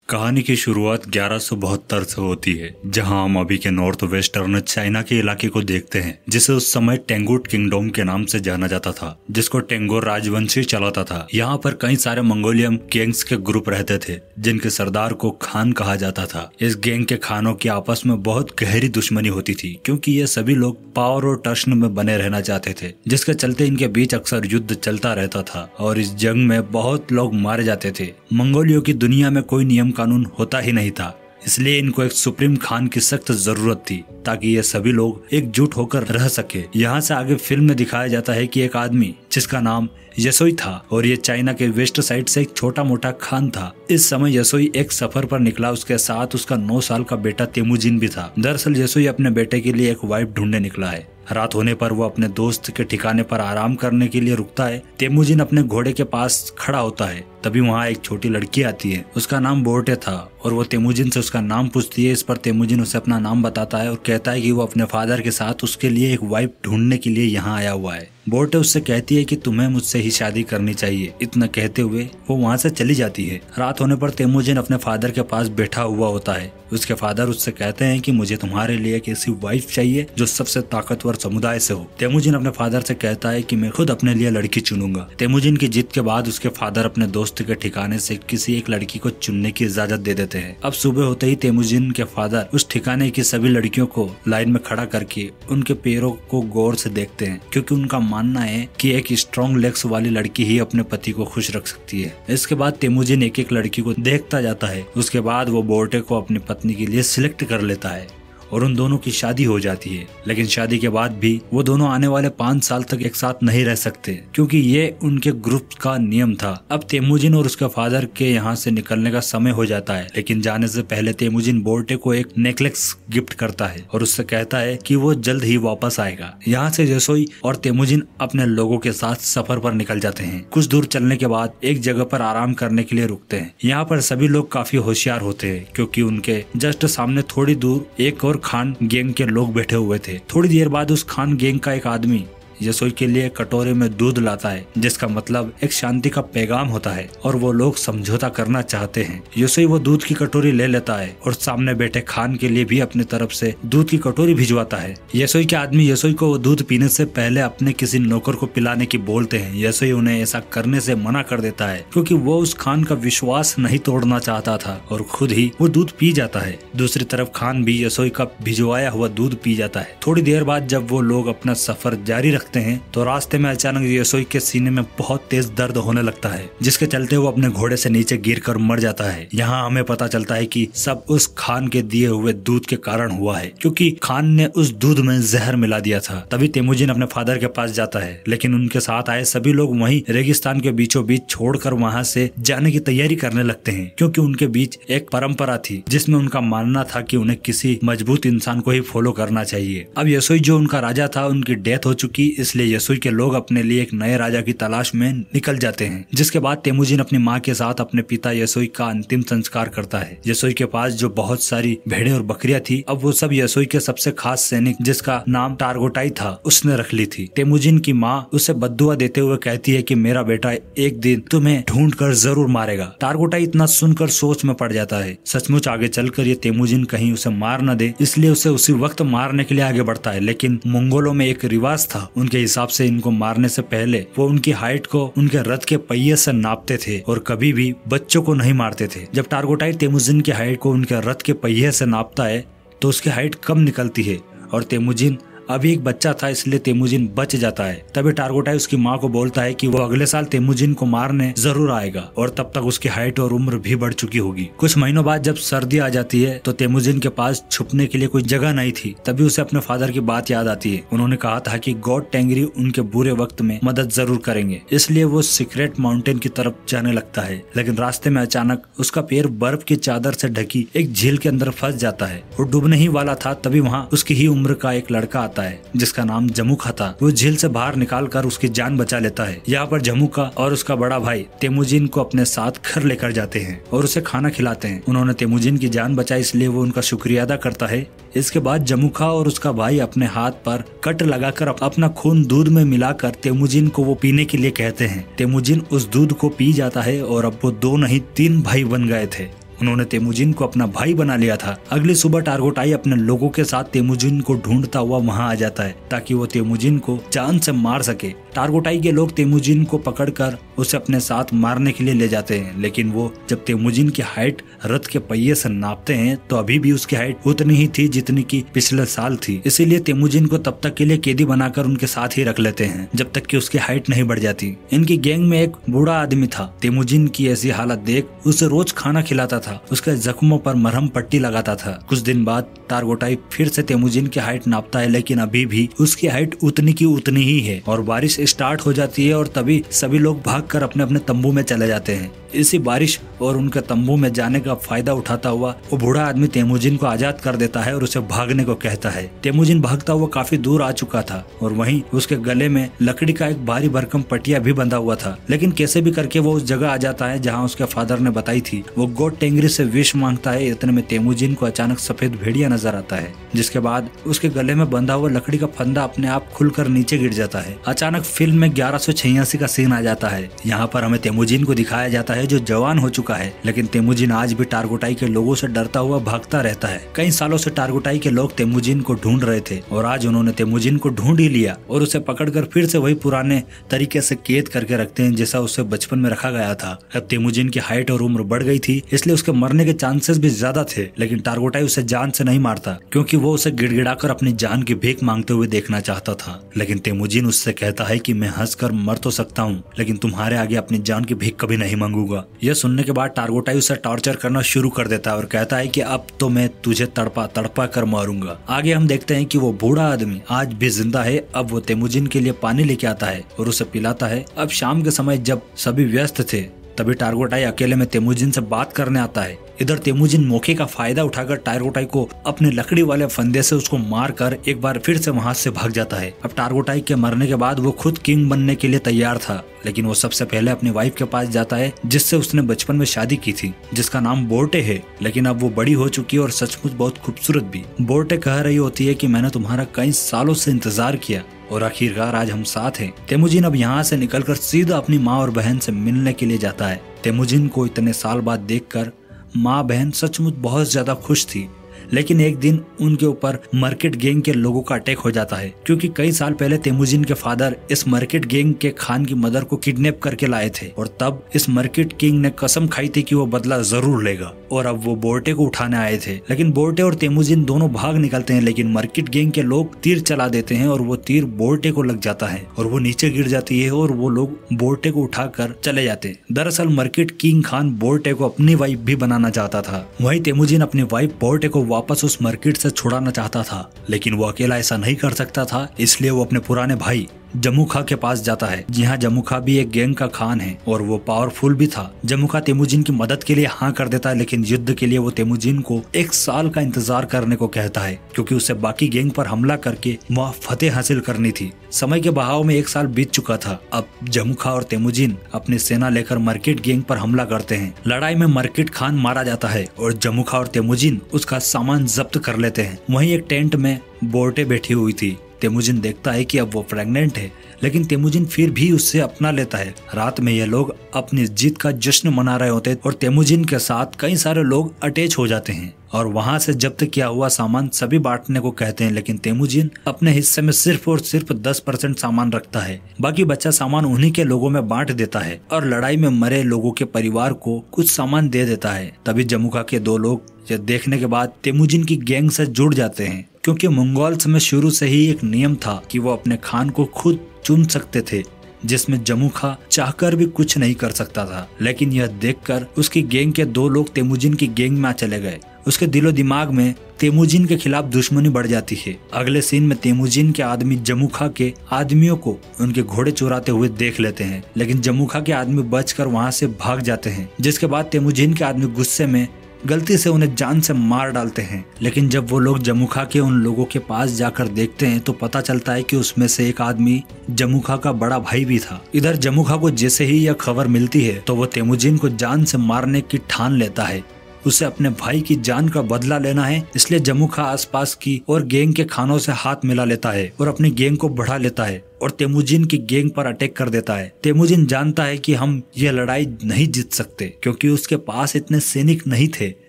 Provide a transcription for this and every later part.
कहानी की शुरुआत 1172 से होती है, जहां हम अभी के नॉर्थ वेस्टर्न चाइना के इलाके को देखते हैं, जिसे उस समय टेंगुट किंगडम के नाम से जाना जाता था, जिसको टेंगोर राजवंशी चलाता था। यहाँ पर कई सारे मंगोलियन गैंग्स के ग्रुप रहते थे, जिनके सरदार को खान कहा जाता था। इस गैंग के खानों की आपस में बहुत गहरी दुश्मनी होती थी, क्योंकि ये सभी लोग पावर और टर्शन में बने रहना चाहते थे, जिसके चलते इनके बीच अक्सर युद्ध चलता रहता था और इस जंग में बहुत लोग मारे जाते थे। मंगोलियों की दुनिया में कोई नियम कानून होता ही नहीं था, इसलिए इनको एक सुप्रीम खान की सख्त जरूरत थी, ताकि ये सभी लोग एकजुट होकर रह सके। यहाँ से आगे फिल्म में दिखाया जाता है कि एक आदमी जिसका नाम यसोई था और ये चाइना के वेस्ट साइड से एक छोटा मोटा खान था। इस समय यसोई एक सफर पर निकला, उसके साथ उसका 9 साल का बेटा तेमुजिन भी था। दरअसल यसोई अपने बेटे के लिए एक वाइफ ढूंढने निकला है। रात होने पर वो अपने दोस्त के ठिकाने पर आराम करने के लिए रुकता है। तेमुजिन अपने घोड़े के पास खड़ा होता है, तभी वहाँ एक छोटी लड़की आती है। उसका नाम बोर्टे था और वो तेमुजिन से उसका नाम पूछती है। इस पर तेमुजिन उसे अपना नाम बताता है और कहता है कि वो अपने फादर के साथ उसके लिए एक वाइफ ढूंढने के लिए यहाँ आया हुआ है। बोर्टे उससे कहती है कि तुम्हें मुझसे ही शादी करनी चाहिए। इतना कहते हुए वो वहाँ से चली जाती है। रात होने पर तेमुजिन अपने फादर के पास बैठा हुआ होता है। उसके फादर उससे कहते हैं कि मुझे तुम्हारे लिए एक ऐसी वाइफ चाहिए जो सबसे ताकतवर समुदाय से हो। तेमुजिन अपने फादर से कहता है कि मैं खुद अपने लिए लड़की चुनूंगा। तेमुजिन की जिद के बाद उसके फादर अपने दोस्त के ठिकाने से किसी एक लड़की को चुनने की इजाजत दे देते हैं। अब सुबह होते ही तेमुजिन के फादर उस ठिकाने की सभी लड़कियों को लाइन में खड़ा करके उनके पैरों को गौर से देखते हैं, क्योंकि उनका मानना है कि एक स्ट्रॉन्ग लेग्स वाली लड़की ही अपने पति को खुश रख सकती है। इसके बाद तेमुजिन एक एक लड़की को देखता जाता है। उसके बाद वो बोर्टे को अपनी पत्नी के लिए सिलेक्ट कर लेता है और उन दोनों की शादी हो जाती है। लेकिन शादी के बाद भी वो दोनों आने वाले 5 साल तक एक साथ नहीं रह सकते, क्योंकि ये उनके ग्रुप का नियम था। अब तेमुजिन और उसके फादर के यहाँ से निकलने का समय हो जाता है, लेकिन जाने से पहले तेमुजिन बोर्टे को एक नेकलेस गिफ्ट करता है और उससे कहता है कि वो जल्द ही वापस आएगा। यहाँ से यसोई और तेमुजिन अपने लोगों के साथ सफर पर निकल जाते हैं। कुछ दूर चलने के बाद एक जगह पर आराम करने के लिए रुकते हैं। यहाँ पर सभी लोग काफी होशियार होते हैं, क्योंकि उनके जस्ट सामने थोड़ी दूर एक और खान गैंग के लोग बैठे हुए थे। थोड़ी देर बाद उस खान गैंग का एक आदमी यसोई के लिए कटोरे में दूध लाता है, जिसका मतलब एक शांति का पैगाम होता है और वो लोग समझौता करना चाहते हैं। यसोई वो दूध की कटोरी ले लेता है और सामने बैठे खान के लिए भी अपनी तरफ से दूध की कटोरी भिजवाता है। यसोई के आदमी यसोई को वो दूध पीने से पहले अपने किसी नौकर को पिलाने की बोलते हैं। यसोई उन्हें ऐसा करने से मना कर देता है, क्योंकि वो उस खान का विश्वास नहीं तोड़ना चाहता था और खुद ही वो दूध पी जाता है। दूसरी तरफ खान भी यसोई का भिजवाया हुआ दूध पी जाता है। थोड़ी देर बाद जब वो लोग अपना सफर जारी रखते हैं तो रास्ते में अचानक यसोई के सीने में बहुत तेज दर्द होने लगता है, जिसके चलते वो अपने घोड़े से नीचे गिरकर मर जाता है। यहाँ हमें पता चलता है कि सब उस खान के दिए हुए दूध के कारण हुआ है, क्योंकि खान ने उस दूध में जहर मिला दिया था। तभी तेमुजिन अपने फादर के पास जाता है, लेकिन उनके साथ आए सभी लोग वहीं रेगिस्तान के बीचों बीच छोड़कर वहाँ से जाने की तैयारी करने लगते हैं, क्योंकि उनके बीच एक परंपरा थी जिसमें उनका मानना था कि उन्हें किसी मजबूत इंसान को ही फॉलो करना चाहिए। अब यसोई जो उनका राजा था, उनकी डेथ हो चुकी, इसलिए यसोई के लोग अपने लिए एक नए राजा की तलाश में निकल जाते हैं। जिसके बाद तेमुजिन अपनी माँ के साथ अपने पिता यसोई का अंतिम संस्कार करता है। यसोई के पास जो बहुत सारी भेड़ें और बकरियां थी, अब वो सब यसोई के सबसे खास सैनिक, जिसका नाम टारगोटाई था, उसने रख ली थी। तेमुजिन की माँ उसे बद्दुआ देते हुए कहती है कि मेरा बेटा एक दिन तुम्हें ढूंढ कर जरूर मारेगा। टारगोटाई इतना सुनकर सोच में पड़ जाता है। सचमुच आगे चलकर ये तेमुजिन कहीं उसे मार न दे, इसलिए उसे उसी वक्त मारने के लिए आगे बढ़ता है। लेकिन मंगोलों में एक रिवाज था, उनके हिसाब से इनको मारने से पहले वो उनकी हाइट को उनके रथ के पहिए से नापते थे और कभी भी बच्चों को नहीं मारते थे। जब टारगोटाई तेमुजिन की हाइट को उनके रथ के पहिए से नापता है तो उसकी हाइट कम निकलती है और तेमुजिन अभी एक बच्चा था, इसलिए तेमुजिन बच जाता है। तभी टारगोटाई उसकी माँ को बोलता है कि वो अगले साल तेमुजिन को मारने जरूर आएगा और तब तक उसकी हाइट और उम्र भी बढ़ चुकी होगी। कुछ महीनों बाद जब सर्दी आ जाती है तो तेमुजिन के पास छुपने के लिए कोई जगह नहीं थी। तभी उसे अपने फादर की बात याद आती है। उन्होंने कहा था कि गॉड टेंगरी उनके बुरे वक्त में मदद जरूर करेंगे, इसलिए वो सीक्रेट माउंटेन की तरफ जाने लगता है। लेकिन रास्ते में अचानक उसका पैर बर्फ की चादर से ढकी एक झील के अंदर फंस जाता है और डूबने ही वाला था। तभी वहाँ उसकी ही उम्र का एक लड़का आता है, जिसका नाम जमुखा था। वो झील से बाहर निकालकर उसकी जान बचा लेता है। यहाँ पर जमुखा और उसका बड़ा भाई तेमुजिन को अपने साथ घर लेकर जाते हैं और उसे खाना खिलाते हैं। उन्होंने तेमुजिन की जान बचाई, इसलिए वो उनका शुक्रिया अदा करता है। इसके बाद जमुखा और उसका भाई अपने हाथ पर कट लगाकर अपना खून दूध में मिलाकर तेमुजिन को वो पीने के लिए कहते हैं। तेमुजिन उस दूध को पी जाता है और अब वो 2 नहीं 3 भाई बन गए थे। उन्होंने तेमुजिन को अपना भाई बना लिया था। अगली सुबह टारगोटाई अपने लोगों के साथ तेमुजिन को ढूंढता हुआ वहां आ जाता है ताकि वो तेमुजिन को जान से मार सके। टारगोटाई के लोग तेमुजिन को पकड़कर उसे अपने साथ मारने के लिए ले जाते हैं, लेकिन वो जब तेमुजिन की हाइट रथ के पहिए से नापते हैं तो अभी भी उसकी हाइट उतनी ही थी जितनी की पिछले साल थी। इसीलिए तेमुजिन को तब तक के लिए कैदी बनाकर उनके साथ ही रख लेते हैं जब तक कि उसकी हाइट नहीं बढ़ जाती। इनकी गैंग में एक बूढ़ा आदमी था। तेमुजिन की ऐसी हालत देख उसे रोज खाना खिलाता था, उसके जख्मों पर मरहम पट्टी लगाता था। कुछ दिन बाद टारगोटाई फिर से तेमुजिन की हाइट नापता है, लेकिन अभी भी उसकी हाइट उतनी की उतनी ही है और बारिश स्टार्ट हो जाती है और तभी सभी लोग भागकर अपने अपने तंबू में चले जाते हैं। इसी बारिश और उनके तंबू में जाने का फायदा उठाता हुआ वो बूढ़ा आदमी तेमुजिन को आजाद कर देता है और उसे भागने को कहता है। तेमुजिन भागता हुआ काफी दूर आ चुका था और वहीं उसके गले में लकड़ी का एक भारी भरकम पटिया भी बंधा हुआ था, लेकिन कैसे भी करके वो उस जगह आ जाता है जहाँ उसके फादर ने बताई थी। वो गोड टेंगरी से विष मांगता है। इतने में तेमुजिन को अचानक सफेद भेड़िया नजर आता है, जिसके बाद उसके गले में बंधा हुआ लकड़ी का फंदा अपने आप खुलकर नीचे गिर जाता है। अचानक फिल्म में 1186 का सीन आ जाता है। यहाँ पर हमें तेमुजिन को दिखाया जाता है जो जवान हो चुका है, लेकिन तेमुजिन आज भी टारगोटाई के लोगों से डरता हुआ भागता रहता है। कई सालों से टारगोटाई के लोग तेमुजिन को ढूंढ रहे थे और आज उन्होंने तेमुजिन को ढूंढ ही लिया और उसे पकड़कर फिर से वही पुराने तरीके से कैद करके रखते हैं जैसा उसे बचपन में रखा गया था। अब तेमुजिन की हाइट और उम्र बढ़ गई थी, इसलिए उसके मरने के चांसेस भी ज्यादा थे, लेकिन टारगोटाई उसे जान से नहीं मारता क्योंकि वो उसे गिड़गिड़ाकर अपनी जान की भीख मांगते हुए देखना चाहता था। लेकिन तेमुजिन उससे कहता है कि मैं हंसकर मर तो सकता हूँ, लेकिन तुम्हारे आगे अपनी जान की भीख कभी नहीं मांगूंगा। यह सुनने के बाद टारगोटाई उसे टॉर्चर करना शुरू कर देता है और कहता है कि अब तो मैं तुझे तड़पा तड़पा कर मारूंगा। आगे हम देखते हैं कि वो बूढ़ा आदमी आज भी जिंदा है। अब वो तेमुजिन के लिए पानी लेके आता है और उसे पिलाता है। अब शाम के समय जब सभी व्यस्त थे तभी टारगोटाई अकेले में तेमुजिन से बात करने आता है। इधर तेमुजिन मौके का फायदा उठाकर टारगोटाई को अपने लकड़ी वाले फंदे से उसको मारकर एक बार फिर से वहां से भाग जाता है। अब टारगोटाई के मरने के बाद वो खुद किंग बनने के लिए तैयार था, लेकिन वो सबसे पहले अपनी वाइफ के पास जाता है जिससे उसने बचपन में शादी की थी, जिसका नाम बोर्टे है। लेकिन अब वो बड़ी हो चुकी है और सचमुच बहुत खूबसूरत भी। बोर्टे कह रही होती है कि मैंने तुम्हारा कई सालों से इंतजार किया और आखिरकार आज हम साथ हैं। तेमुजिन अब यहाँ से निकलकर सीधा अपनी माँ और बहन से मिलने के लिए जाता है। तेमुजिन को इतने साल बाद देखकर माँ बहन सचमुच बहुत ज्यादा खुश थी, लेकिन एक दिन उनके ऊपर मार्केट गैंग के लोगों का अटैक हो जाता है क्योंकि कई साल पहले तेमुजिन के फादर इस मार्केट गैंग के खान की मदर को किडनैप करके लाए थे और तब इस मार्केट किंग ने कसम खाई थी कि वो बदला जरूर लेगा और अब वो बोर्टे को उठाने आए थे। लेकिन बोर्टे और तेमुजिन दोनों भाग निकलते हैं, लेकिन मार्केट गैंग के लोग तीर चला देते हैं और वो तीर बोर्टे को लग जाता है और वो नीचे गिर जाती है और वो लोग बोर्टे को उठाकर चले जाते हैं। दरअसल मार्केट किंग खान बोर्टे को अपनी वाइफ भी बनाना चाहता था। वहीं तेमुजिन अपनी वाइफ बोर्टे को वापस उस मार्केट से छुड़ाना चाहता था, लेकिन वो अकेला ऐसा नहीं कर सकता था, इसलिए वो अपने पुराने भाई जमुखा के पास जाता है। जी हाँ, जमुखा भी एक गैंग का खान है और वो पावरफुल भी था। जमुखा तेमुजिन की मदद के लिए हाँ कर देता है, लेकिन युद्ध के लिए वो तेमुजिन को 1 साल का इंतजार करने को कहता है क्योंकि उसे बाकी गैंग पर हमला करके वह फतेह हासिल करनी थी। समय के बहाव में 1 साल बीत चुका था। अब जमुखा और तेमुजिन अपनी सेना लेकर मार्केट गैंग पर हमला करते हैं। लड़ाई में मार्केट खान मारा जाता है और जमुखा और तेमुजिन उसका सामान जब्त कर लेते हैं। वहीं एक टेंट में बोर्टे बैठी हुई थी। तेमुजिन देखता है कि अब वो प्रेग्नेंट है, लेकिन तेमुजिन फिर भी उससे अपना लेता है। रात में ये लोग अपनी जीत का जश्न मना रहे होते और तेमुजिन के साथ कई सारे लोग अटैच हो जाते हैं और वहां से जब्त किया हुआ सामान सभी बांटने को कहते हैं, लेकिन तेमुजिन अपने हिस्से में सिर्फ और सिर्फ 10% सामान रखता है। बाकी बचा सामान उन्हीं के लोगों में बांट देता है और लड़ाई में मरे लोगों के परिवार को कुछ सामान दे देता है। तभी जमुखा के 2 लोग यह देखने के बाद तेमुजिन की गैंग से जुड़ जाते हैं क्योंकि मंगोल्स में शुरू से ही एक नियम था कि वो अपने खान को खुद चुन सकते थे, जिसमें जमुखा चाहकर भी कुछ नहीं कर सकता था। लेकिन यह देखकर उसकी गैंग के 2 लोग तेमुजिन की गैंग में चले गए। उसके दिलो दिमाग में तेमुजिन के खिलाफ दुश्मनी बढ़ जाती है। अगले सीन में तेमुजिन के आदमी जमुखा के आदमियों को उनके घोड़े चुराते हुए देख लेते हैं, लेकिन जमुखा के आदमी बचकर वहां से भाग जाते हैं, जिसके बाद तेमुजिन के आदमी गुस्से में गलती से उन्हें जान से मार डालते हैं। लेकिन जब वो लोग जमुखा के उन लोगों के पास जाकर देखते हैं तो पता चलता है कि उसमें से एक आदमी जमुखा का बड़ा भाई भी था। इधर जमुखा को जैसे ही यह खबर मिलती है तो वो तेमुजिन को जान से मारने की ठान लेता है। उसे अपने भाई की जान का बदला लेना है, इसलिए जमुखा आसपास की और गैंग के खानों से हाथ मिला लेता है और अपनी गैंग को बढ़ा लेता है। और तेमुजिन की गैंग पर अटैक कर देता है। तेमुजिन जानता है कि हम यह लड़ाई नहीं जीत सकते क्योंकि उसके पास इतने सैनिक नहीं थे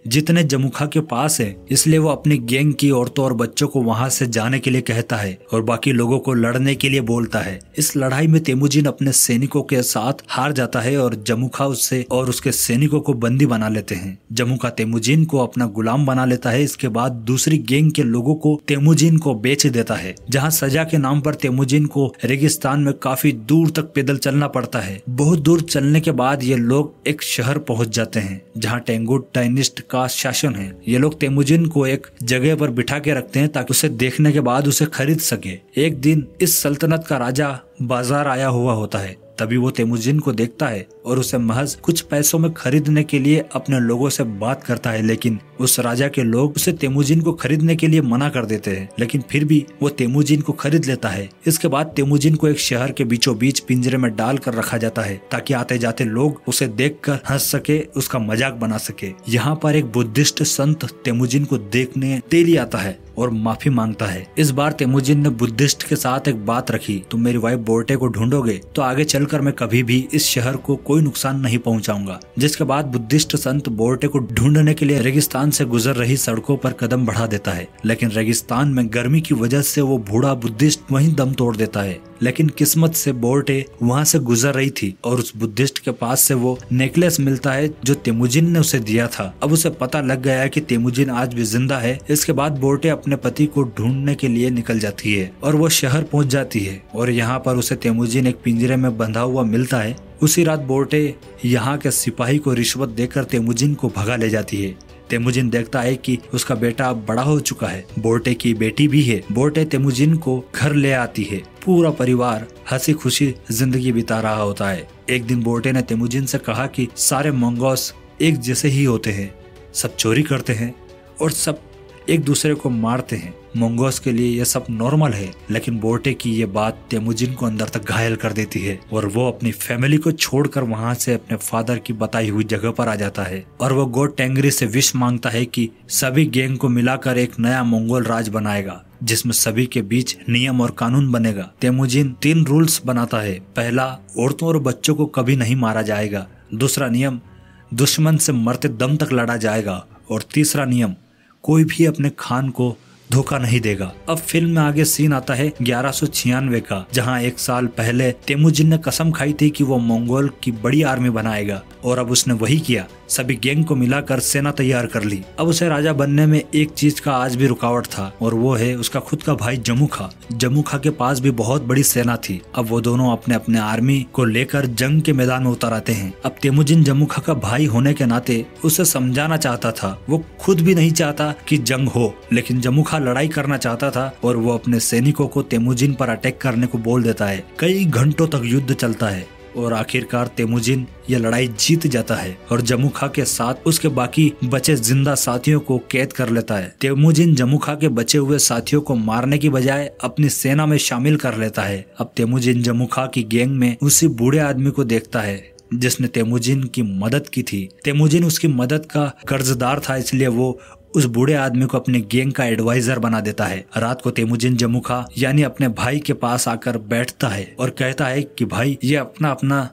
जितने जमुखा के पास है, इसलिए वो अपनी गैंग की औरतों और बच्चों को वहां से जाने के लिए कहता है और बाकी लोगों को लड़ने के लिए बोलता है। इस लड़ाई में तेमुजिन अपने सैनिकों के साथ हार जाता है और जमुखा उससे और उसके सैनिकों को बंदी बना लेते हैं। जमुखा तेमुजिन को अपना गुलाम बना लेता है। इसके बाद दूसरी गैंग के लोगों को तेमुजिन को बेच देता है, जहाँ सजा के नाम पर तेमुजिन को रेगिस्तान में काफी दूर तक पैदल चलना पड़ता है। बहुत दूर चलने के बाद ये लोग एक शहर पहुंच जाते हैं जहाँ टेंगुट डायनेस्ट का शासन है। ये लोग तेमुजिन को एक जगह पर बिठा के रखते हैं ताकि उसे देखने के बाद उसे खरीद सके। एक दिन इस सल्तनत का राजा बाजार आया हुआ होता है, तभी वो तेमुजिन को देखता है और उसे महज कुछ पैसों में खरीदने के लिए अपने लोगों से बात करता है, लेकिन उस राजा के लोग उसे तेमुजिन को खरीदने के लिए मना कर देते हैं, लेकिन फिर भी वो तेमुजिन को खरीद लेता है। इसके बाद तेमुजिन को एक शहर के बीचों बीच पिंजरे में डाल कर रखा जाता है ताकि आते जाते लोग उसे देखकर हंस सके, उसका मजाक बना सके। यहाँ पर एक बुद्धिस्ट संत तेमुजिन को देखने तेली आता है और माफी मांगता है। इस बार तेमुजिन ने बुद्धिस्ट के साथ एक बात रखी, तुम मेरी वाइफ बोर्टे को ढूंढोगे तो आगे चलकर मैं कभी भी इस शहर को कोई नुकसान नहीं पहुंचाऊंगा। जिसके बाद बुद्धिस्ट संत बोर्टे को ढूंढने के लिए रेगिस्तान से गुजर रही सड़कों पर कदम बढ़ा देता है, लेकिन रेगिस्तान में गर्मी की वजह से वो बूढ़ा बुद्धिस्ट वहीं दम तोड़ देता है। लेकिन किस्मत से बोर्टे वहां से गुजर रही थी और उस बुद्धिस्ट के पास से वो नेकलेस मिलता है जो तेमुजिन ने उसे दिया था। अब उसे पता लग गया है कि तेमुजिन आज भी जिंदा है। इसके बाद बोर्टे अपने पति को ढूंढने के लिए निकल जाती है और वो शहर पहुंच जाती है और यहाँ पर उसे तेमुजिन एक पिंजरे में बंधा हुआ मिलता है। उसी रात बोर्टे यहाँ के सिपाही को रिश्वत देकर तेमुजिन को भगा ले जाती है। तेमुजिन देखता है कि उसका बेटा अब बड़ा हो चुका है, बोर्टे की बेटी भी है। बोर्टे तेमुजिन को घर ले आती है। पूरा परिवार हंसी खुशी जिंदगी बिता रहा होता है। एक दिन बोर्टे ने तेमुजिन से कहा कि सारे मंगोस एक जैसे ही होते हैं, सब चोरी करते हैं और सब एक दूसरे को मारते हैं। मंगोस के लिए यह सब नॉर्मल है, लेकिन बोर्टे की ये बात तेमुजिन को अंदर तक घायल कर देती है और वो अपनी फैमिली को छोड़कर वहां से अपने फादर की बताई हुई जगह पर आ जाता है और वो गॉड टेंगरी से विश मांगता है कि सभी गैंग को मिलाकर एक नया मंगोल राज बनाएगा जिसमें सभी के बीच नियम और कानून बनेगा। तेमुजिन 3 रूल्स बनाता है। पहला, औरतों और बच्चों को कभी नहीं मारा जाएगा। दूसरा नियम, दुश्मन से मरते दम तक लड़ा जाएगा। और तीसरा नियम, कोई भी अपने खान को धोखा नहीं देगा। अब फिल्म में आगे सीन आता है 1196 का, जहां 1 साल पहले तेमुजिन ने कसम खाई थी कि वो मंगोल की बड़ी आर्मी बनाएगा और अब उसने वही किया। सभी गैंग को मिलाकर सेना तैयार कर ली। अब उसे राजा बनने में एक चीज का आज भी रुकावट था और वो है उसका खुद का भाई जमुखा। जमुखा के पास भी बहुत बड़ी सेना थी। अब वो दोनों अपने अपने आर्मी को लेकर जंग के मैदान में उतर आते हैं। अब तेमुजिन जमुखा का भाई होने के नाते उसे समझाना चाहता था। वो खुद भी नहीं चाहता कि जंग हो, लेकिन जमुखा लड़ाई करना चाहता था और वो अपने सैनिकों को तेमुजिन पर अटैक करने को बोल देता है। कई घंटों तक युद्ध चलता है और आखिरकार तेमुजिन ये लड़ाई जीत जाता है और जमुखा के साथ उसके बाकी बचे जिंदा साथियों को कैद कर लेता है। तेमुजिन जमुखा के बचे हुए साथियों को मारने की बजाय अपनी सेना में शामिल कर लेता है। अब तेमुजिन जमुखा की गैंग में उसी बूढ़े आदमी को देखता है जिसने तेमुजिन की मदद की थी। तेमुजिन उसकी मदद का कर्जदार था, इसलिए वो उस बूढ़े आदमी को अपने गैंग का एडवाइजर बना देता है। रात को तेमुजिन जमुखा यानी अपने भाई के पास आकर बैठता है और कहता है कि भाई, ये अपना अपना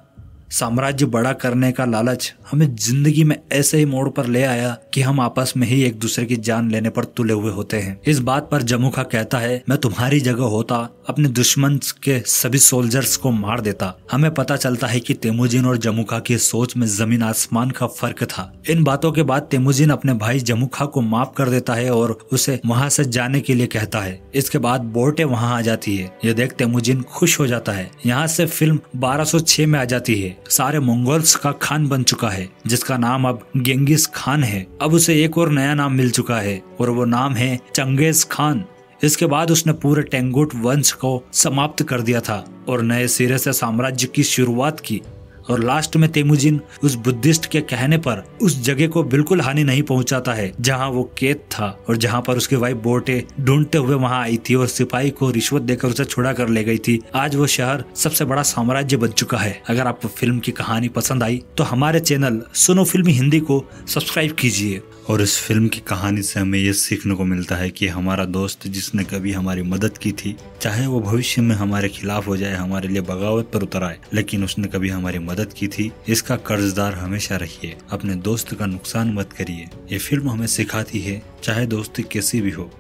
साम्राज्य बड़ा करने का लालच हमें जिंदगी में ऐसे ही मोड़ पर ले आया कि हम आपस में ही एक दूसरे की जान लेने पर तुले हुए होते हैं। इस बात पर जमुखा कहता है, मैं तुम्हारी जगह होता अपने दुश्मन के सभी सोल्जर्स को मार देता। हमें पता चलता है कि तेमुजिन और जमुखा की सोच में जमीन आसमान का फर्क था। इन बातों के बाद तेमुजिन अपने भाई जमुखा को माफ कर देता है और उसे वहाँ से जाने के लिए कहता है। इसके बाद बोर्टे वहाँ आ जाती है। ये देख तेमुजिन खुश हो जाता है। यहाँ से फिल्म 1206 में आ जाती है। सारे मंगोल्स का खान बन चुका है जिसका नाम अब गेंगिस खान है। अब उसे एक और नया नाम मिल चुका है और वो नाम है चंगेज खान। इसके बाद उसने पूरे टेंगुट वंश को समाप्त कर दिया था और नए सिरे से साम्राज्य की शुरुआत की। और लास्ट में तेमुजिन उस बुद्धिस्ट के कहने पर उस जगह को बिल्कुल हानि नहीं पहुंचाता है जहां वो कैद था और जहां पर उसकी वाइफ बोर्टे ढूंढते हुए वहां आई थी और सिपाही को रिश्वत देकर उसे छुड़ा कर ले गई थी। आज वो शहर सबसे बड़ा साम्राज्य बन चुका है। अगर आपको फिल्म की कहानी पसंद आई तो हमारे चैनल सुनो फिल्मी हिंदी को सब्सक्राइब कीजिए। और इस फिल्म की कहानी से हमें ये सीखने को मिलता है कि हमारा दोस्त जिसने कभी हमारी मदद की थी चाहे वो भविष्य में हमारे खिलाफ हो जाए, हमारे लिए बगावत पर उतर आए, लेकिन उसने कभी हमारी मदद की थी। इसका कर्जदार हमेशा रहिए, अपने दोस्त का नुकसान मत करिए। ये फिल्म हमें सिखाती है चाहे दोस्ती कैसी भी हो,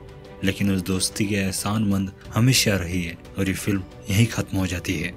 लेकिन उस दोस्ती के एहसानमंद हमेशा रहिए। और ये फिल्म यहीं खत्म हो जाती है।